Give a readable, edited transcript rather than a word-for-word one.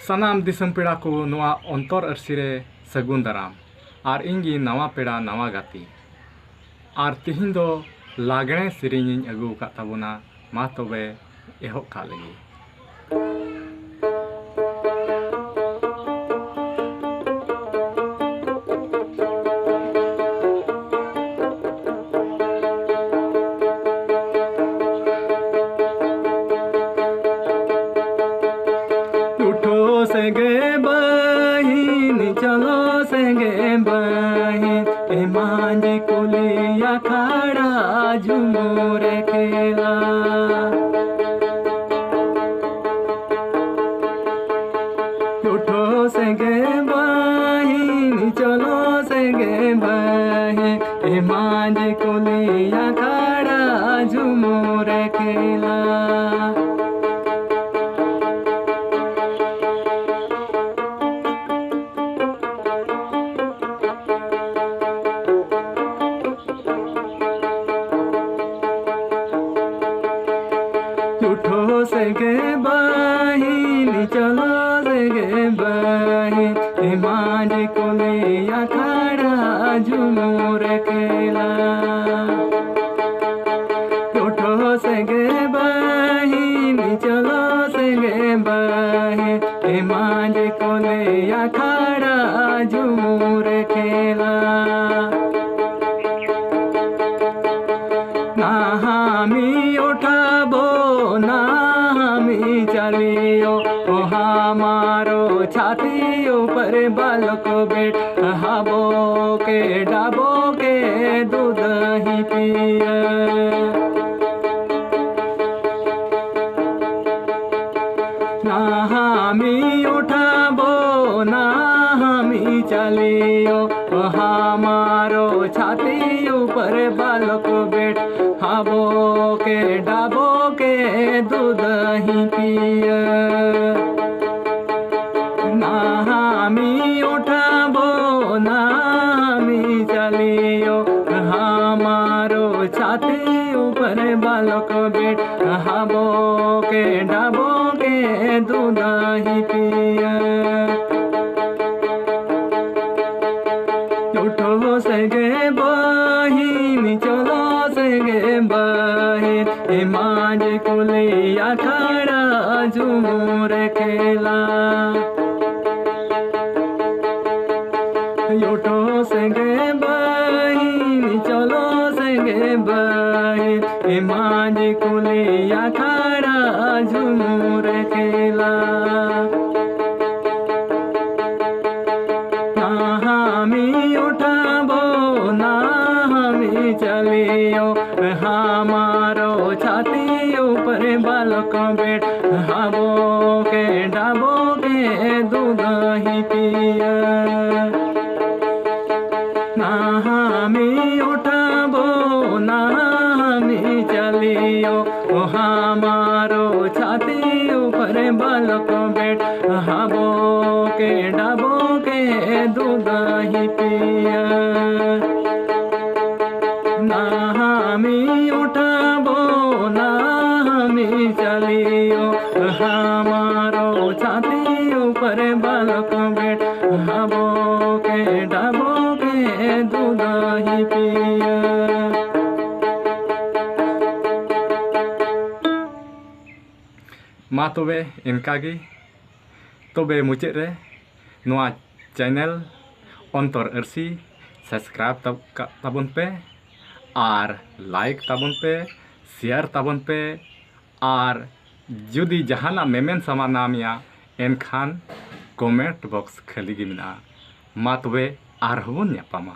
सनाम दिसम पेड़ा को नवा अंतर अरसी रे सगुन दाराम और इंगी नवा पेड़ा नवा गाती और तिहिन दो लागणे सिरिंग अगू का तबुना मा तबे एहब का लगी। उठो से गे बहिन चलो से गे बहिन ए मांझी कुलिया खड़ा झूमर खेला। उठो से गे बहिन चलो से गे बहिन ए मांझी कुलिया खड़ा झूमर खेला। उठो से गे बहिन चलो से गे बहिन ए मांझी कुलिया खड़ा झूमर खेला। उठो से गे बहिन चलो से गे बहिन ए मांझी कुलिया खड़ा झूमर खेला। ना हामी उठाबो ना हामी चलियो ओ हमारो छाती ऊपर बालक बैठाबो के डाबो के दूध ही पिए। ना हामी उठाबो ना हामी चलियो ओ हमारो छाती ऊपर बालक बैठाबो के डाबो के दूध ही पिए। ना हामी उठाबो ना हामी चलियो हमारो छाती ऊपर बालक बैठाबो के डाबो के दूध ही पिए। उठो से गे बहिन चलो से गे बहिन ए मांझी कुलिया खड़ा झूमर खेला। उठो से गे बहिन चलो से गे बहिन ए मांझी कुलिया खड़ा झूमर खेला। ना हामी उठाबो ना हामी चलियो हमारो छाती ऊपर बालक बैठाबो के डाबो के दूध ही पिए। ना हामी उठाबो ना हामी चलियो हमारो छाती ऊपर बालक बैठाबो के डाबो के दूध ही पिए। ना हामी उठाबो ना हामी चलियो हमारो छाती ऊपर बालक बैठाबो के डाबो के दूध ही पिए। मा तबे इनकागी तबे मुचाद रे नोआ चैनल अंतर अरसी सब्सक्राइब ताबन पे और लाइक ताबन पे शेयर ताबन पे और जुदी जहाना मेमेन सामान मिया एनखान कमेंट बॉक्स खाली गी मेना। मा तबे आरहबन न्यापामा।